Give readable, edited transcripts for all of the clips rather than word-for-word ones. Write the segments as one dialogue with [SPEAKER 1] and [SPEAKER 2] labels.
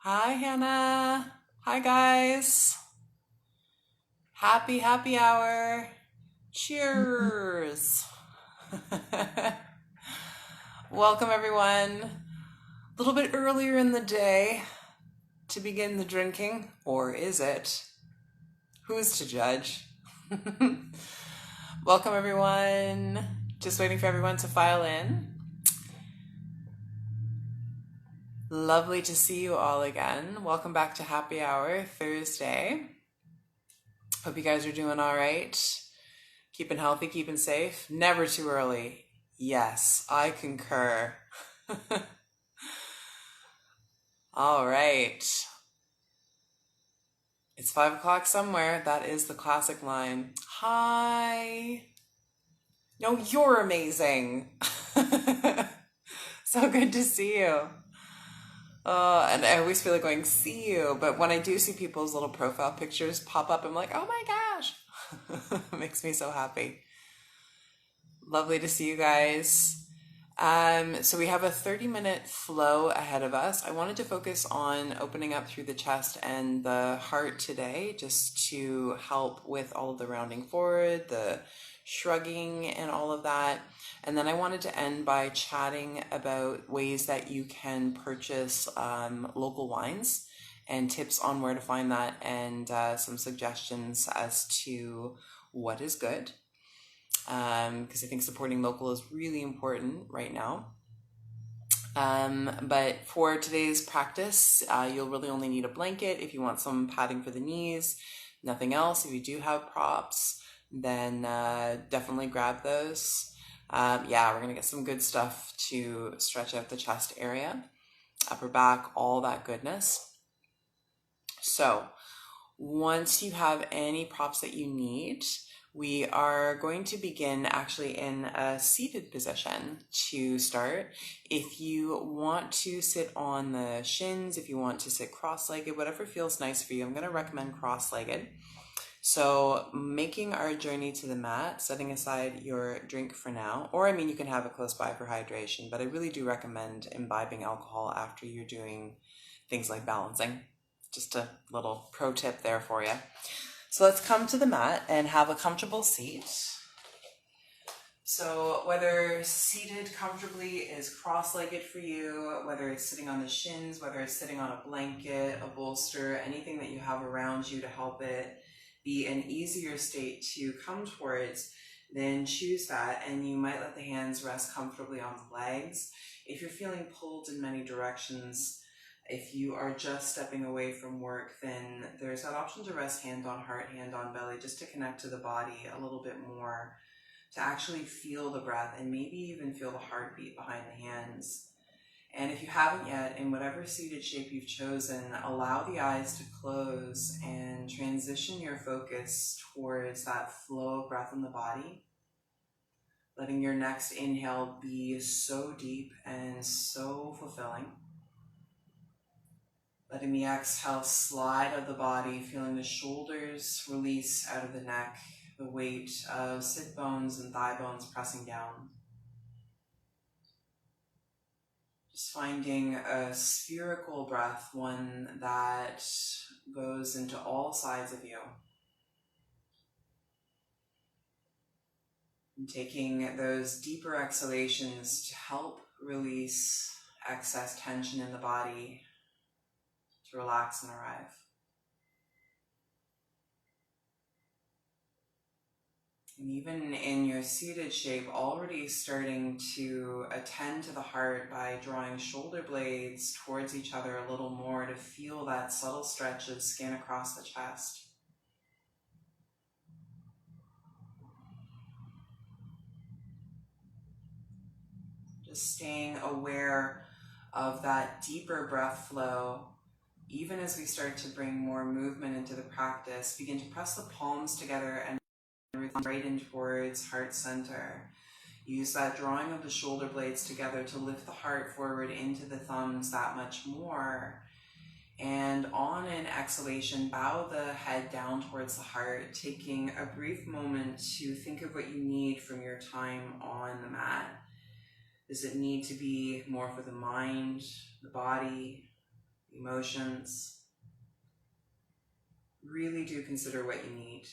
[SPEAKER 1] Hi, Hannah. Hi, guys. Happy hour. Cheers. Welcome, everyone. A little bit earlier in the day to begin the drinking, or is it? Who's to judge? Welcome, everyone. Just waiting for everyone to file in. Lovely to see you all again. Welcome back to Happy Hour Thursday. Hope you guys are doing all right. Keeping healthy, keeping safe. Never too early. Yes, I concur. All right. It's 5 o'clock somewhere. That is the classic line. Hi. No, you're amazing. So good to see you. And I always feel like going, see you. But when I do see people's little profile pictures pop up, I'm like, oh my gosh. It makes me so happy. Lovely to see you guys. So we have a 30-minute flow ahead of us. I wanted to focus on opening up through the chest and the heart today, just to help with all of the rounding forward, the shrugging, and all of that. And then I wanted to end by chatting about ways that you can purchase local wines and tips on where to find that, and some suggestions as to what is good, because I think supporting local is really important right now. But for today's practice, you'll really only need a blanket if you want some padding for the knees, nothing else. If you do have props, then definitely grab those. Yeah, we're going to get some good stuff to stretch out the chest area, upper back, all that goodness. So once you have any props that you need, we are going to begin actually in a seated position to start. If you want to sit on the shins, if you want to sit cross-legged, whatever feels nice for you, I'm going to recommend cross-legged. So making our journey to the mat, setting aside your drink for now, or I mean, you can have it close by for hydration, but I really do recommend imbibing alcohol after you're doing things like balancing. Just a little pro tip there for you. So let's come to the mat and have a comfortable seat. So whether seated comfortably is cross-legged for you, whether it's sitting on the shins, whether it's sitting on a blanket, a bolster, anything that you have around you to help it be an easier state to come towards, then choose that, and you might let the hands rest comfortably on the legs. If you're feeling pulled in many directions, if you are just stepping away from work, then there's that option to rest hand on heart, hand on belly, just to connect to the body a little bit more, to actually feel the breath and maybe even feel the heartbeat behind the hands. And if you haven't yet, in whatever seated shape you've chosen, allow the eyes to close and transition your focus towards that flow of breath in the body. Letting your next inhale be so deep and so fulfilling. Letting the exhale slide out of the body, feeling the shoulders release out of the neck, the weight of sit bones and thigh bones pressing down. Just finding a spherical breath, one that goes into all sides of you. And taking those deeper exhalations to help release excess tension in the body, to relax and arrive. And even in your seated shape, already starting to attend to the heart by drawing shoulder blades towards each other a little more to feel that subtle stretch of skin across the chest. Just staying aware of that deeper breath flow. Even as we start to bring more movement into the practice, begin to press the palms together and right in towards heart center. Use that drawing of the shoulder blades together to lift the heart forward into the thumbs that much more. And on an exhalation, bow the head down towards the heart, taking a brief moment to think of what you need from your time on the mat. Does it need to be more for the mind, the body, emotions. Really do consider what you need.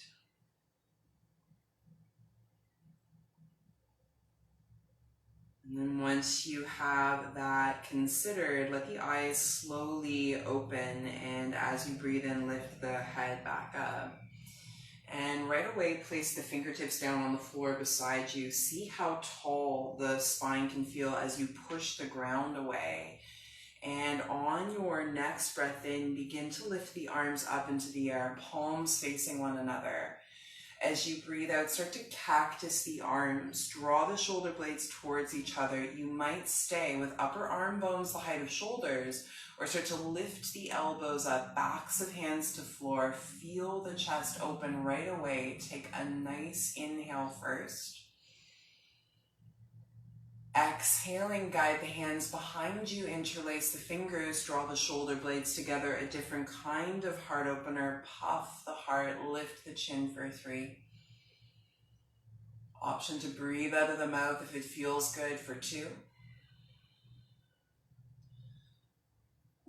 [SPEAKER 1] And then once you have that considered, let the eyes slowly open, and as you breathe in, lift the head back up. And right away, place the fingertips down on the floor beside you. See how tall the spine can feel as you push the ground away. And on your next breath in, begin to lift the arms up into the air, palms facing one another. As you breathe out, start to cactus the arms. Draw the shoulder blades towards each other. You might stay with upper arm bones the height of shoulders, or start to lift the elbows up, backs of hands to floor. Feel the chest open right away. Take a nice inhale first. Exhaling, guide the hands behind you, interlace the fingers, draw the shoulder blades together, a different kind of heart opener. Puff the heart, lift the chin for 3. Option to breathe out of the mouth if it feels good for 2.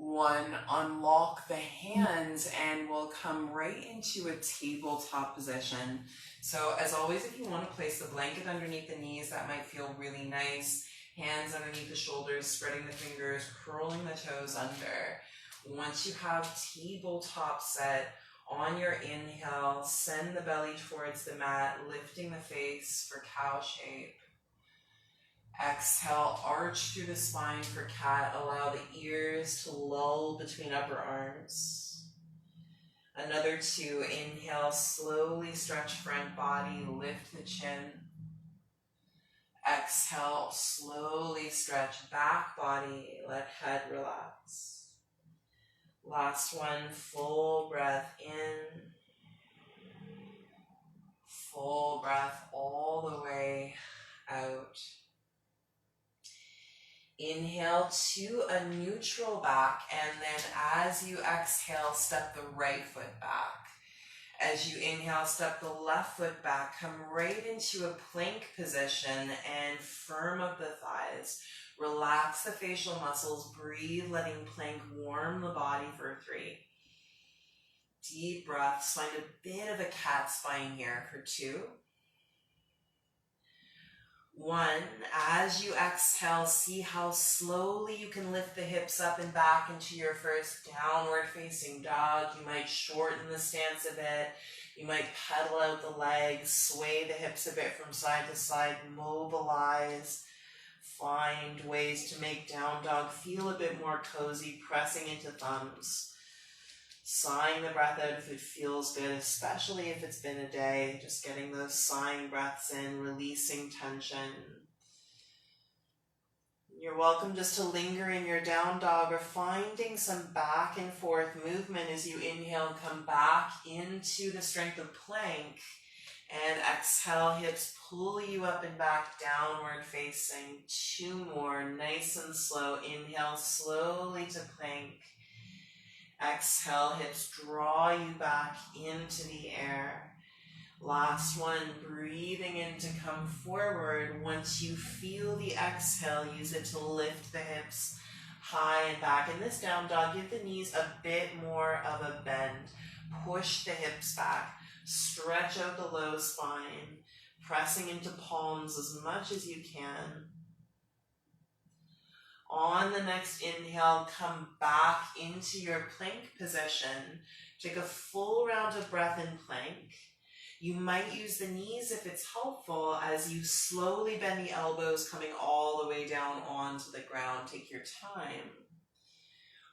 [SPEAKER 1] 1, unlock the hands and we'll come right into a tabletop position. So as always, if you want to place the blanket underneath the knees, that might feel really nice. Hands underneath the shoulders, spreading the fingers, curling the toes under. Once you have tabletop set, on your inhale, send the belly towards the mat, lifting the face for cow shape. Exhale, arch through the spine for cat. Allow the ears to lull between upper arms. Another 2. Inhale, slowly stretch front body, lift the chin. Exhale, slowly stretch back body, let head relax. Last one, full breath in. Full breath all the way out. Inhale to a neutral back, and then as you exhale, step the right foot back. As you inhale, step the left foot back, come right into a plank position and firm up the thighs. Relax the facial muscles, breathe, letting plank warm the body for 3. Deep breaths, find a bit of a cat spine here for 2. 1, as you exhale, see how slowly you can lift the hips up and back into your first downward facing dog. You might shorten the stance a bit. You might pedal out the legs, sway the hips a bit from side to side, mobilize. Find ways to make down dog feel a bit more cozy, pressing into thumbs. Sighing the breath out if it feels good, especially if it's been a day. Just getting those sighing breaths in, releasing tension. You're welcome just to linger in your down dog or finding some back and forth movement as you inhale, come back into the strength of plank. And exhale, hips pull you up and back, downward facing. 2 more, nice and slow. Inhale slowly to plank. Exhale, hips draw you back into the air. Last one, breathing in to come forward. Once you feel the exhale, use it to lift the hips high and back. In this down dog, give the knees a bit more of a bend. Push the hips back. Stretch out the low spine, pressing into palms as much as you can. On the next inhale, come back into your plank position. Take a full round of breath in plank. You might use the knees if it's helpful as you slowly bend the elbows, coming all the way down onto the ground. Take your time.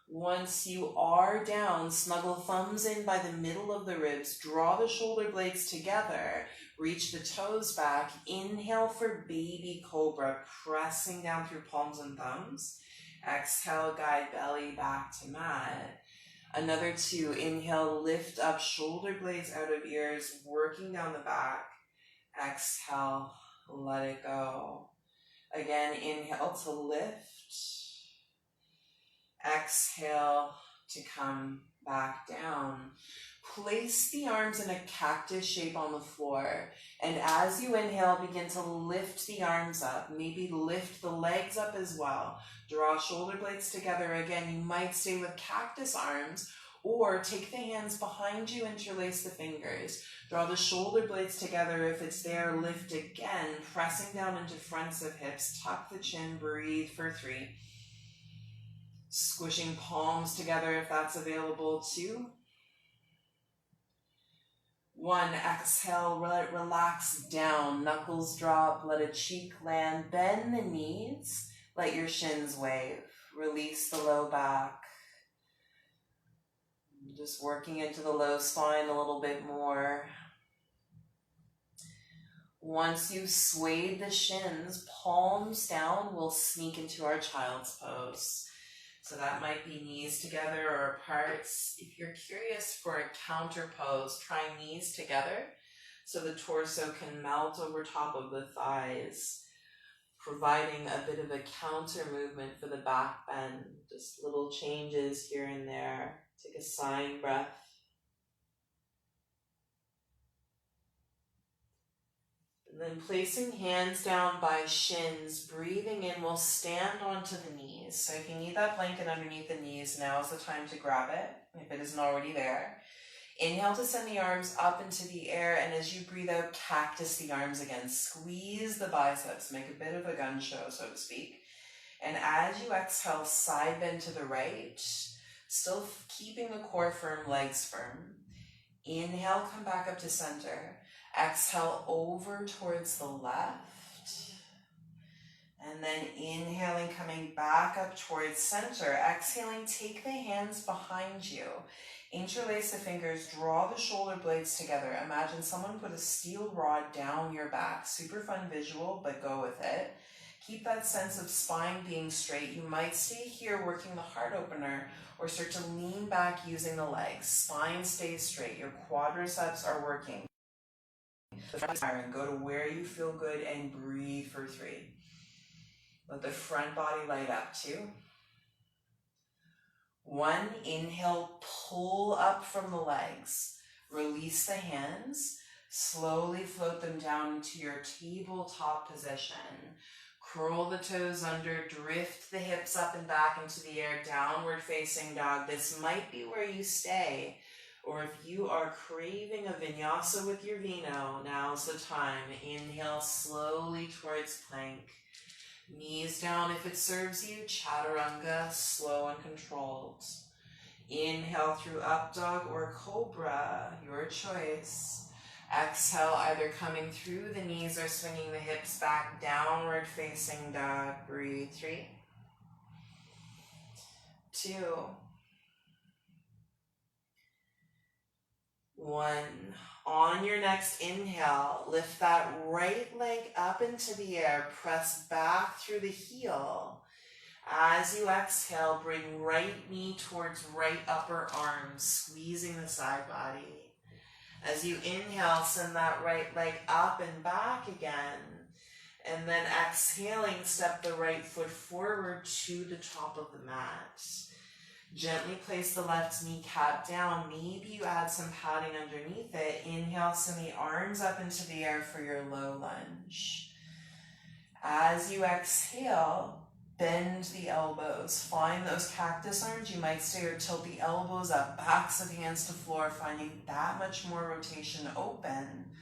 [SPEAKER 1] Once you are down, snuggle thumbs in by the middle of the ribs. Draw the shoulder blades together. Reach the toes back. Inhale for baby cobra, pressing down through palms and thumbs. Exhale, guide belly back to mat. Another 2. Inhale, lift up, shoulder blades out of ears, working down the back. Exhale, let it go. Again, inhale to lift. Exhale to come back down. Place the arms in a cactus shape on the floor, and as you inhale, begin to lift the arms up. Maybe lift the legs up as well. Draw shoulder blades together. Again, you might stay with cactus arms, or take the hands behind you, interlace the fingers. Draw the shoulder blades together. If it's there, lift again, pressing down into fronts of hips. Tuck the chin, breathe for 3. Squishing palms together if that's available. 2. 1, exhale, relax down, knuckles drop, let a cheek land, bend the knees, let your shins wave, release the low back. Just working into the low spine a little bit more. Once you've swayed the shins, palms down, we'll sneak into our child's pose. So that might be knees together or apart. If you're curious for a counter pose, try knees together so the torso can melt over top of the thighs, providing a bit of a counter movement for the back bend. Just little changes here and there. Take a sighing breath. And then placing hands down by shins, breathing in, we'll stand onto the knees. So if you need that blanket underneath the knees, now is the time to grab it, if it isn't already there. Inhale to send the arms up into the air, and as you breathe out, cactus the arms again. Squeeze the biceps, make a bit of a gun show, so to speak. And as you exhale, side bend to the right, still keeping the core firm, legs firm. Inhale, come back up to center. Exhale over towards the left. And then inhaling, coming back up towards center. Exhaling, take the hands behind you. Interlace the fingers, draw the shoulder blades together. Imagine someone put a steel rod down your back. Super fun visual, but go with it. Keep that sense of spine being straight. You might stay here working the heart opener, or start to lean back using the legs. Spine stays straight. Your quadriceps are working. The front is firing. Go to where you feel good and breathe for 3. Let the front body light up. 2. 1, inhale, pull up from the legs. Release the hands. Slowly float them down into your tabletop position. Curl the toes under, drift the hips up and back into the air, downward facing dog. This might be where you stay. Or if you are craving a vinyasa with your vino, now's the time. Inhale slowly towards plank. Knees down if it serves you. Chaturanga, slow and controlled. Inhale through up dog or cobra, your choice. Exhale, either coming through the knees or swinging the hips back, downward facing dog. Breathe. 3, 2, 1. On your next inhale, lift that right leg up into the air. Press back through the heel. As you exhale, bring right knee towards right upper arm, squeezing the side body. As you inhale, send that right leg up and back again. And then exhaling, step the right foot forward to the top of the mat. Gently place the left kneecap down. Maybe you add some padding underneath it. Inhale, send the arms up into the air for your low lunge. As you exhale, bend the elbows. Find those cactus arms. You might stay or tilt the elbows up, backs of hands to floor, finding that much more rotation open.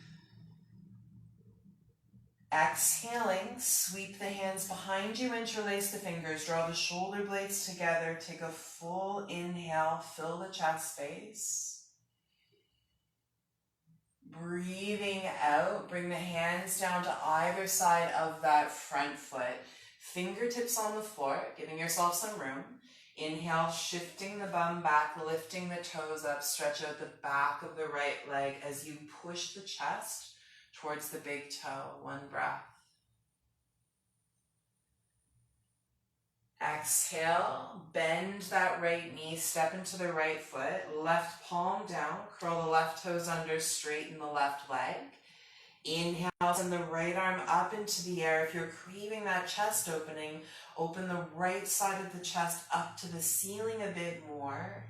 [SPEAKER 1] Exhaling, sweep the hands behind you, interlace the fingers, draw the shoulder blades together, take a full inhale, fill the chest space. Breathing out, bring the hands down to either side of that front foot. Fingertips on the floor, giving yourself some room. Inhale, shifting the bum back, lifting the toes up, stretch out the back of the right leg as you push the chest towards the big toe. 1 breath. Exhale, bend that right knee, step into the right foot, left palm down, curl the left toes under, straighten the left leg. Inhale, send the right arm up into the air. If you're craving that chest opening, open the right side of the chest up to the ceiling a bit more.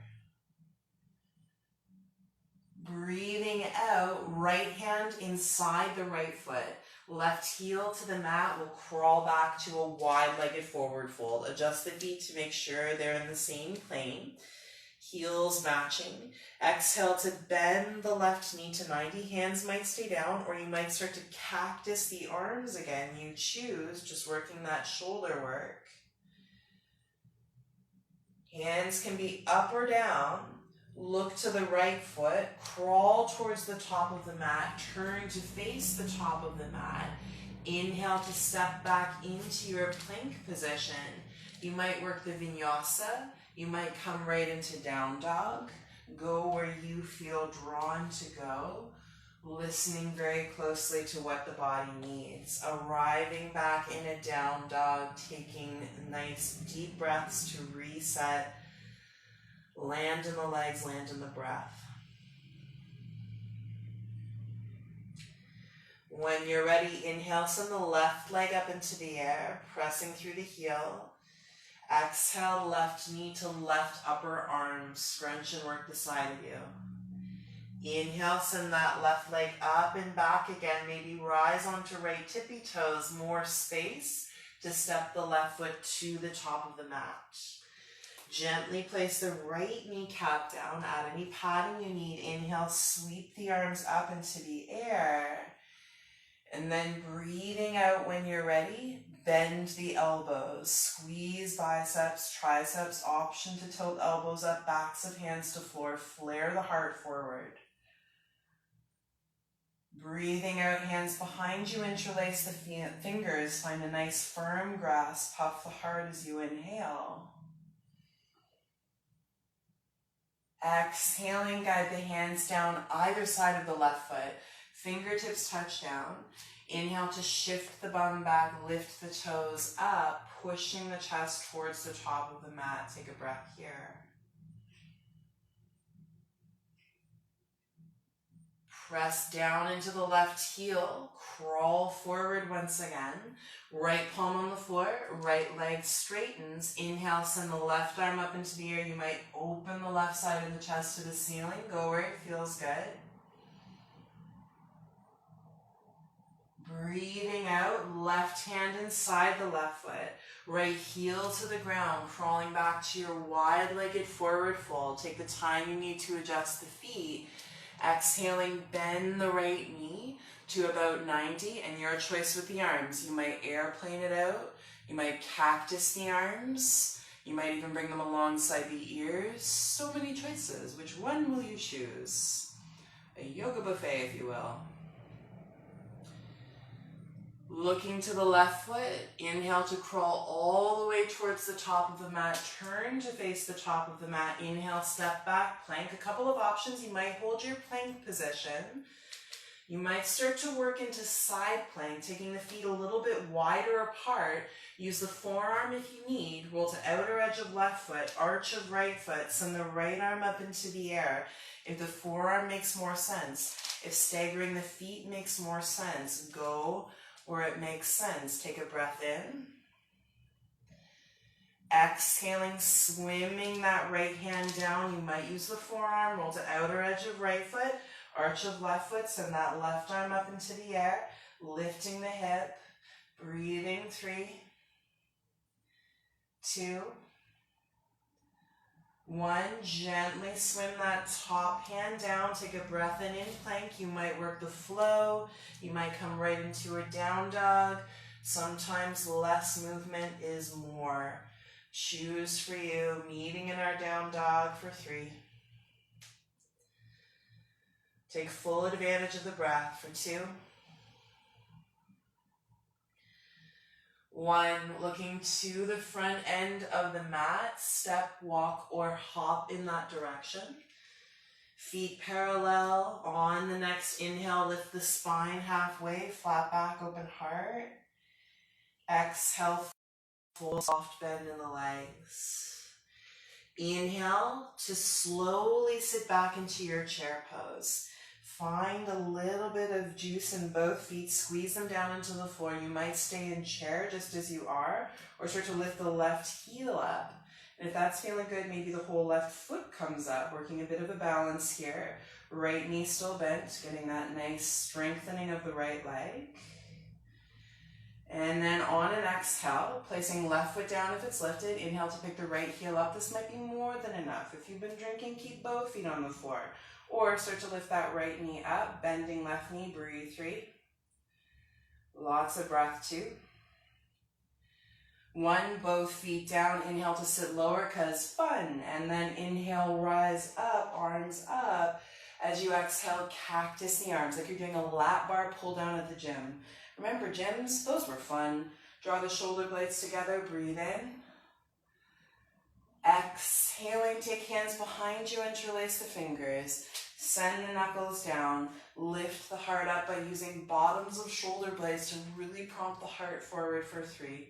[SPEAKER 1] Breathing out, right hand inside the right foot. Left heel to the mat, will crawl back to a wide-legged forward fold. Adjust the feet to make sure they're in the same plane. Heels matching. Exhale to bend the left knee to 90. Hands might stay down, or you might start to cactus the arms again. You choose, just working that shoulder work. Hands can be up or down. Look to the right foot, crawl towards the top of the mat, turn to face the top of the mat. Inhale to step back into your plank position. You might work the vinyasa. You might come right into down dog. Go where you feel drawn to go, listening very closely to what the body needs. Arriving back in a down dog, taking nice deep breaths to reset. Land in the legs, land in the breath. When you're ready, inhale, send the left leg up into the air, pressing through the heel. Exhale, left knee to left upper arm, scrunch and work the side of you. Inhale, send that left leg up and back again. Maybe rise onto right tippy toes, more space to step the left foot to the top of the mat. Gently place the right kneecap down. Add any padding you need. Inhale, sweep the arms up into the air. And then breathing out when you're ready, bend the elbows. Squeeze biceps, triceps. Option to tilt elbows up, backs of hands to floor. Flare the heart forward. Breathing out, hands behind you. Interlace the fingers. Find a nice firm grasp. Puff the heart as you inhale. Exhaling, guide the hands down either side of the left foot. Fingertips touch down. Inhale to shift the bum back, lift the toes up, pushing the chest towards the top of the mat. Take a breath here. Press down into the left heel, crawl forward once again. Right palm on the floor, right leg straightens. Inhale, send the left arm up into the air. You might open the left side of the chest to the ceiling. Go where it feels good. Breathing out, left hand inside the left foot. Right heel to the ground, crawling back to your wide-legged forward fold. Take the time you need to adjust the feet. Exhaling, bend the right knee to about 90, and your choice with the arms. You might airplane it out. You might cactus the arms. You might even bring them alongside the ears. So many choices. Which one will you choose? A yoga buffet, if you will. Looking to the left foot, inhale to crawl all the way towards the top of the mat. Turn to face the top of the mat. Inhale, step back, plank. A couple of options. You might hold your plank position. You might start to work into side plank, taking the feet a little bit wider apart. Use the forearm if you need. Roll to outer edge of left foot, arch of right foot. Send the right arm up into the air. If the forearm makes more sense, if staggering the feet makes more sense, go where it makes sense. Take a breath in. Exhaling, swimming that right hand down. You might use the forearm. Roll to outer edge of right foot, arch of left foot. Send that left arm up into the air. Lifting the hip. Breathing. 3, 2, 1. Gently swim that top hand down. Take a breath in plank. You might work the flow. You might come right into a down dog. Sometimes less movement is more. Choose for you. Meeting in our down dog for 3. Take full advantage of the breath for 2. 1, looking to the front end of the mat, step, walk, or hop in that direction. Feet parallel. On the next inhale, lift the spine halfway, flat back, open heart. Exhale, full soft bend in the legs. Inhale to slowly sit back into your chair pose. Find a little bit of juice in both feet. Squeeze them down into the floor. You might stay in chair just as you are, or start to lift the left heel up. And if that's feeling good, maybe the whole left foot comes up, working a bit of a balance here. Right knee still bent, getting that nice strengthening of the right leg. And then on an exhale, placing left foot down if it's lifted. Inhale to pick the right heel up. This might be more than enough. If you've been drinking, keep both feet on the floor. Or start to lift that right knee up, bending left knee, breathe 3. Lots of breath 2. 1, both feet down. Inhale to sit lower because fun. And then inhale, rise up, arms up. As you exhale, cactus the arms, like you're doing a lat bar pull down at the gym. Remember, gyms, those were fun. Draw the shoulder blades together, breathe in. Exhaling, take hands behind you, interlace the fingers. Send the knuckles down. Lift the heart up by using bottoms of shoulder blades to really prompt the heart forward for 3.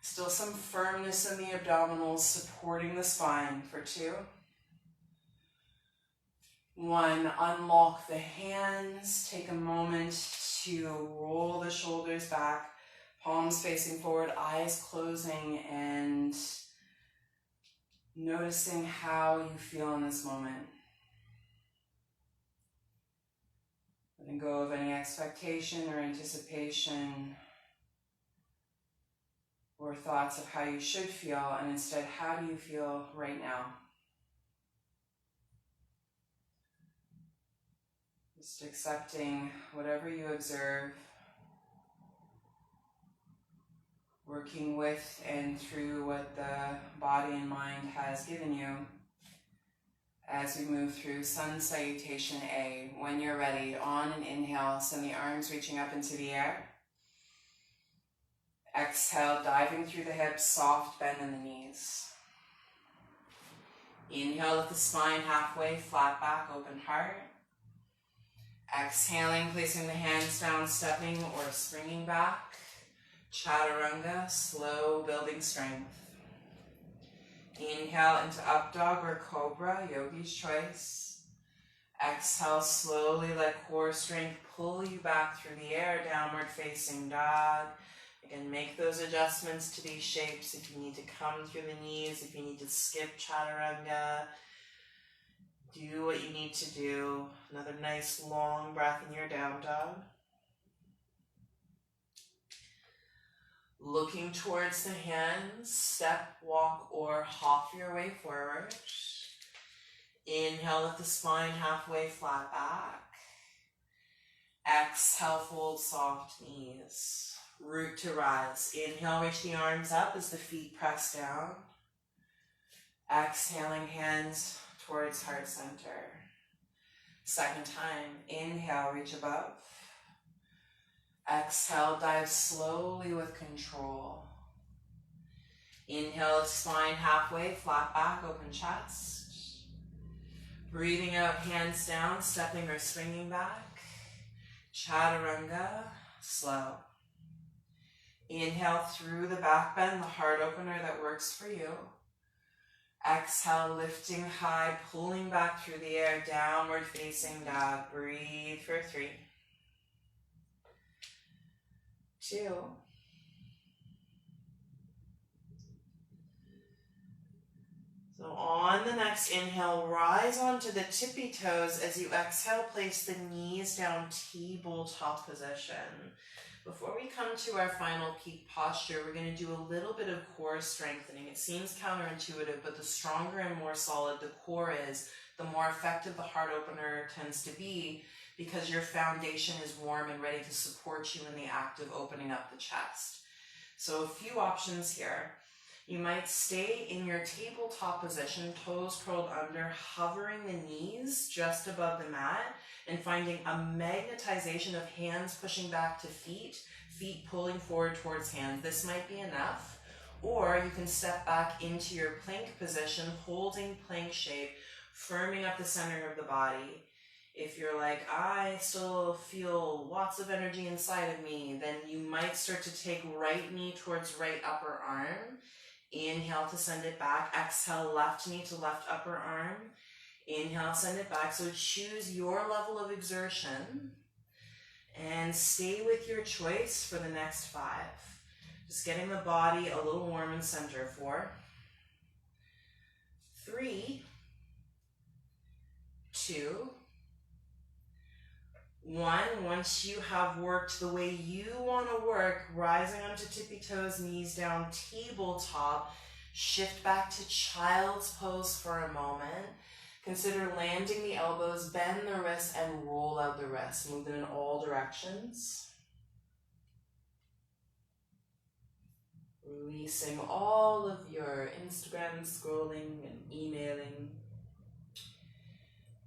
[SPEAKER 1] Still some firmness in the abdominals, supporting the spine for 2. 1, unlock the hands. Take a moment to roll the shoulders back, palms facing forward, eyes closing, and noticing how you feel in this moment. Letting go of any expectation or anticipation or thoughts of how you should feel, and instead, how do you feel right now? Just accepting whatever you observe, working with and through what the body and mind has given you as we move through Sun Salutation A. When you're ready, on an inhale, send the arms reaching up into the air. Exhale, diving through the hips, soft bend in the knees. Inhale, lift the spine halfway, flat back, open heart. Exhaling, placing the hands down, stepping or springing back. Chaturanga, slow, building strength. Inhale into up dog or cobra, yogi's choice. Exhale, slowly let core strength pull you back through the air, downward facing dog. Again, make those adjustments to these shapes if you need to come through the knees, if you need to skip chaturanga. Do what you need to do. Another nice long breath in your down dog. Looking towards the hands, step, walk, or hop your way forward. Inhale, lift the spine halfway, flat back. Exhale, fold soft knees. Root to rise. Inhale, reach the arms up as the feet press down. Exhaling, hands towards heart center. Second time, inhale, reach above. Exhale, dive slowly with control. Inhale, spine halfway, flat back, open chest. Breathing out, hands down, stepping or swinging back. Chaturanga, slow. Inhale through the back bend, the heart opener that works for you. Exhale, lifting high, pulling back through the air, downward facing dog. Breathe for 3, 2. So on the next inhale, rise onto the tippy toes. As you exhale, place the knees down, T-bowl top position. Before we come to our final peak posture, we're going to do a little bit of core strengthening. It seems counterintuitive, but the stronger and more solid the core is, the more effective the heart opener tends to be, because your foundation is warm and ready to support you in the act of opening up the chest. So a few options here. You might stay in your tabletop position, toes curled under, hovering the knees just above the mat, and finding a magnetization of hands pushing back to feet, feet pulling forward towards hands. This might be enough. Or you can step back into your plank position, holding plank shape, firming up the center of the body. If you're like, I still feel lots of energy inside of me, then you might start to take right knee towards right upper arm. Inhale to send it back. Exhale, left knee to left upper arm. Inhale, send it back. So choose your level of exertion and stay with your choice for the next 5. Just getting the body a little warm and center. 4, 3, 2, 1. Once you have worked the way you want to work, rising onto tippy toes, knees down, tabletop, shift back to child's pose for a moment. Consider landing the elbows, bend the wrists, and roll out the wrists. Move them in all directions. Releasing all of your Instagram scrolling and emailing.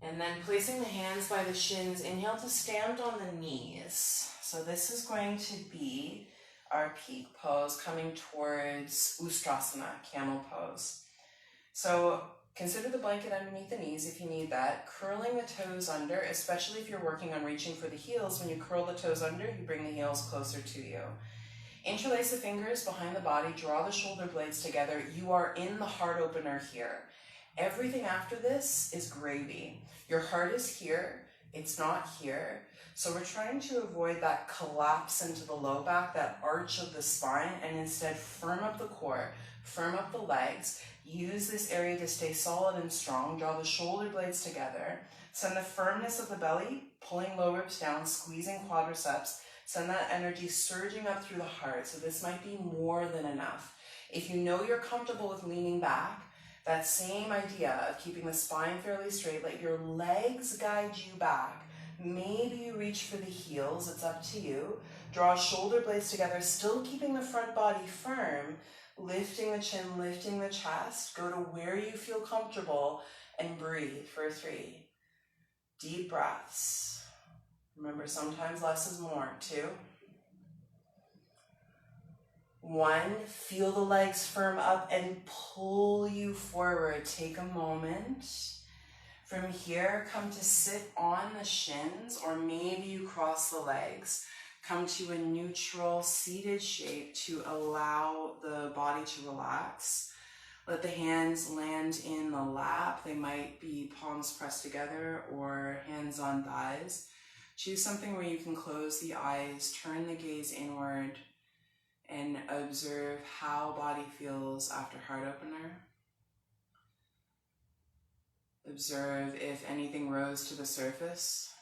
[SPEAKER 1] And then placing the hands by the shins, inhale to stand on the knees. So this is going to be our peak pose coming towards Ustrasana, camel pose. So consider the blanket underneath the knees if you need that. Curling the toes under, especially if you're working on reaching for the heels. When you curl the toes under, you bring the heels closer to you. Interlace the fingers behind the body, draw the shoulder blades together. You are in the heart opener here. Everything after this is gravy. Your heart is here, it's not here. So we're trying to avoid that collapse into the low back, that arch of the spine, and instead firm up the core, firm up the legs. Use this area to stay solid and strong. Draw the shoulder blades together. Send the firmness of the belly, pulling low ribs down, squeezing quadriceps. Send that energy surging up through the heart. So this might be more than enough. If you know you're comfortable with leaning back, that same idea of keeping the spine fairly straight, let your legs guide you back. Maybe you reach for the heels, it's up to you. Draw shoulder blades together, still keeping the front body firm, lifting the chin, lifting the chest. Go to where you feel comfortable and breathe for 3. Deep breaths. Remember, sometimes less is more. 2. 1, feel the legs firm up and pull you forward. Take a moment. From here, come to sit on the shins, or maybe you cross the legs. Come to a neutral seated shape to allow the body to relax. Let the hands land in the lap. They might be palms pressed together or hands on thighs. Choose something where you can close the eyes, turn the gaze inward, and observe how body feels after heart opener. Observe if anything rose to the surface,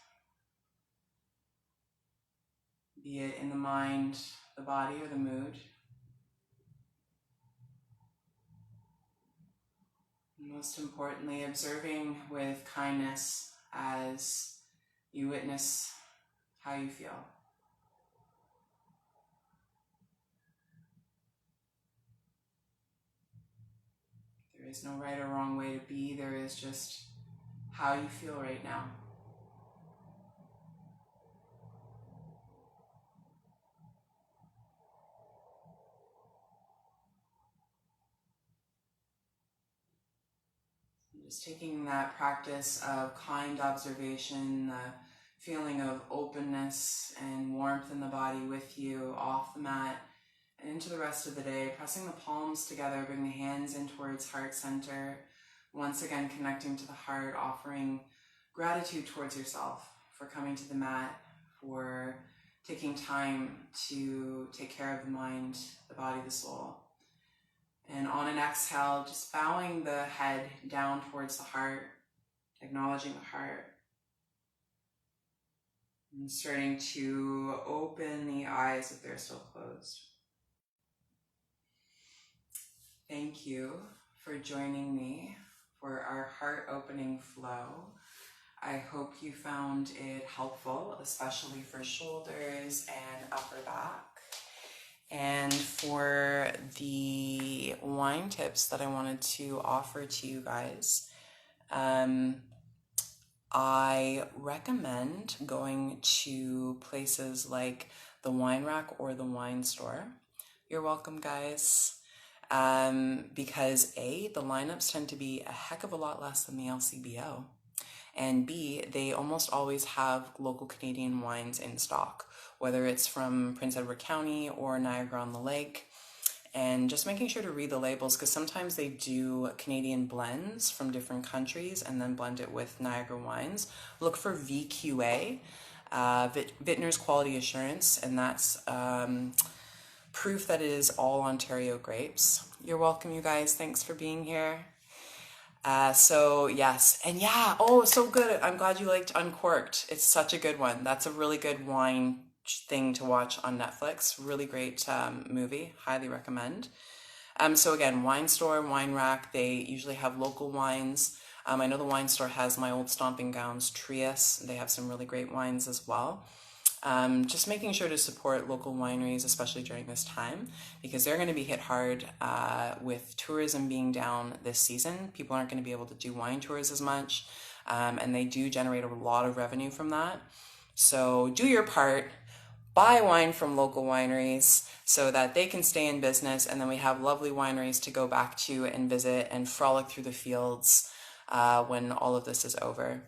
[SPEAKER 1] be it in the mind, the body, or the mood. And most importantly, observing with kindness as you witness how you feel. There is no right or wrong way to be. There is just how you feel right now. Just taking that practice of kind observation, the feeling of openness and warmth in the body with you off the mat and into the rest of the day, pressing the palms together, bring the hands in towards heart center. Once again, connecting to the heart, offering gratitude towards yourself for coming to the mat, for taking time to take care of the mind, the body, the soul. And on an exhale, just bowing the head down towards the heart, acknowledging the heart. And starting to open the eyes if they're still closed. Thank you for joining me for our heart opening flow. I hope you found it helpful, especially for shoulders and upper back. And for the wine tips that I wanted to offer to you guys, I recommend going to places like the Wine Rack or the Wine Store. You're welcome, guys. Because A, the lineups tend to be a heck of a lot less than the LCBO. And B, they almost always have local Canadian wines in stock, whether it's from Prince Edward County or Niagara-on-the-Lake. And just making sure to read the labels, because sometimes they do Canadian blends from different countries and then blend it with Niagara wines. Look for VQA, Vintners Quality Assurance, and that's proof that it is all Ontario grapes. You're welcome, you guys. Thanks for being here. So yes, and yeah, oh, so good. I'm glad you liked Uncorked. It's such a good one. That's a really good wine thing to watch on Netflix. Really great movie. Highly recommend. So again, Wine Store, Wine Rack, they usually have local wines. I know the wine store has My Old Stomping Grounds, Trius. They have some really great wines as well. Just making sure to support local wineries, especially during this time, because they're going to be hit hard with tourism being down this season. People aren't going to be able to do wine tours as much, and they do generate a lot of revenue from that. So do your part, buy wine from local wineries so that they can stay in business, and then we have lovely wineries to go back to and visit and frolic through the fields when all of this is over.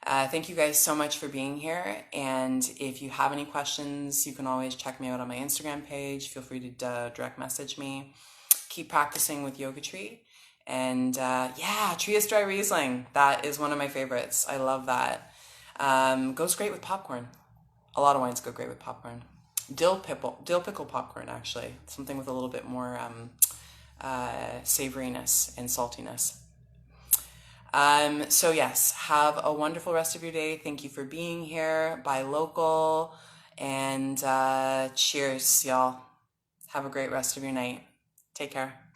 [SPEAKER 1] Thank you guys so much for being here. And if you have any questions, you can always check me out on my Instagram page. Feel free to direct message me. Keep practicing with Yoga Tree. And yeah, Trius Dry Riesling. That is one of my favorites. I love that. Goes great with popcorn. A lot of wines go great with popcorn. Dill pickle popcorn, actually. Something with a little bit more savoriness and saltiness. So yes, have a wonderful rest of your day. Thank you for being here. Buy local, and cheers, y'all. Have a great rest of your night. Take care.